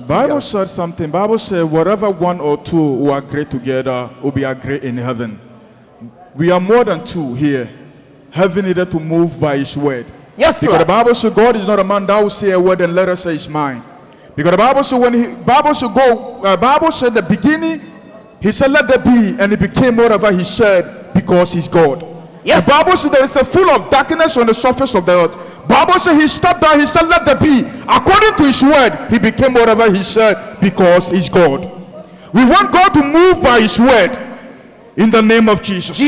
Bible said something. Bible said wherever one or two who agree together will be agreed in heaven. We are more than two here. Heaven needed to move by his word. Yes, because Lord. the Bible said God is not a man that will say a word and let us say his mind. Because the Bible said Bible said the beginning, he said let there be, and it became whatever he said because he's God. Yes. The Bible said there is a full of darkness on the surface of the earth. Bible said he stepped down, he said let there be. According to his word, he became whatever he said because he's God. We want God to move by his word in the name of Jesus.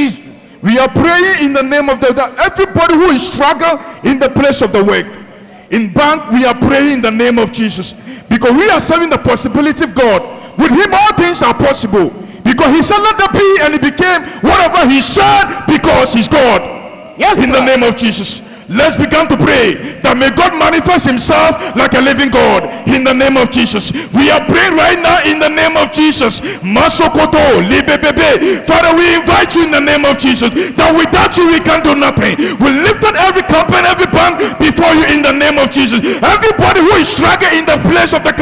We are praying in the name of that everybody who is struggling in the place of the work. In bank, we are praying in the name of Jesus. Because we are serving the possibility of God. With him all things are possible. Because he said let there be, and it became whatever he said because he's God. Yes, in the name of Jesus. Let's begin to pray that may God manifest himself like a living God in the name of Jesus. We are praying right now in the name of Jesus. Masokoto, libebebe. Father, we invite you in the name of Jesus that without you we can do nothing. We lifted every company, every bank before you in the name of Jesus. Everybody who is struggling in the place of the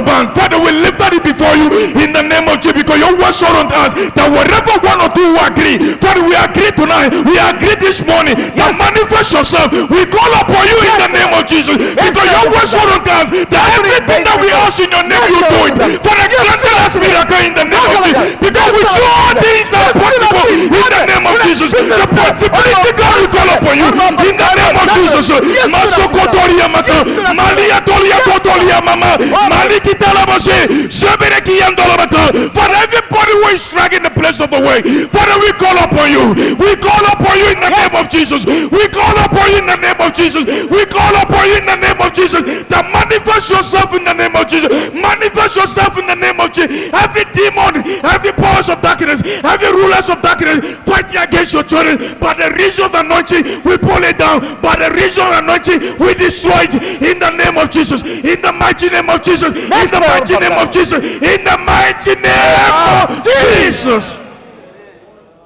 bank, Father, we lifted it before you in the name of Jesus, because your word showed on us that wherever one or two agree, Father, we agree tonight, we agree this morning, that manifest yourself. We call upon you in the name of Jesus, because your word showed on us that everything that we ask in your name, you do it. Father, grant us miracle in the name of Jesus, because with you all things are possible in the name of Jesus. The possibility, God, we call upon you in the name of Jesus. Masokotoria mata, Malia tolia kotolia mama, Malikitala bose, Sebereki yandolabata. For everybody who is struggling in the place of the way, Father, we call upon you. We call upon you in the name of Jesus. We call upon you in the name of Jesus. We call upon you in the name of Jesus. To manifest yourself in the name of Jesus. Manifest yourself in the name of Jesus. Every demon, every powers of darkness, every rulers of darkness fighting against your children. By the reason of the anointing, we pull it down. By the reason of the anointing, we destroy it in the name of Jesus. In the mighty name of Jesus. In the mighty name of Jesus. In the mighty name of Jesus.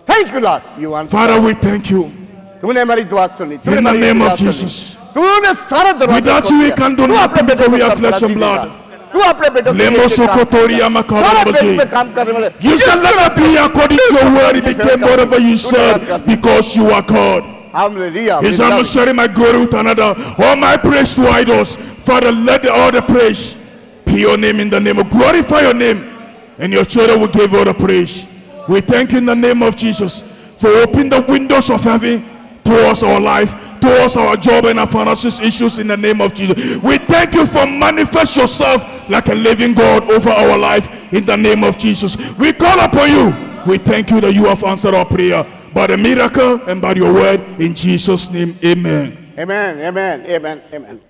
Thank you, Lord. You answer. Father, we thank you. In the name of Jesus. Without you we can do nothing, because we are flesh and blood. You said let it be according to your word. It became whatever you said because you are God. Is I'm sharing my glory with another. All my praise to idols. Father, let all the praise be your name in the name of glorify your name, and your children will give all the praise. We thank you in the name of Jesus for opening the windows of heaven towards our life, towards our job and our finances issues in the name of Jesus. We thank you for manifest yourself like a living God over our life in the name of Jesus. We call upon you. We thank you that you have answered our prayer by the miracle and by your word in Jesus' name. Amen. Amen. Amen. Amen. Amen.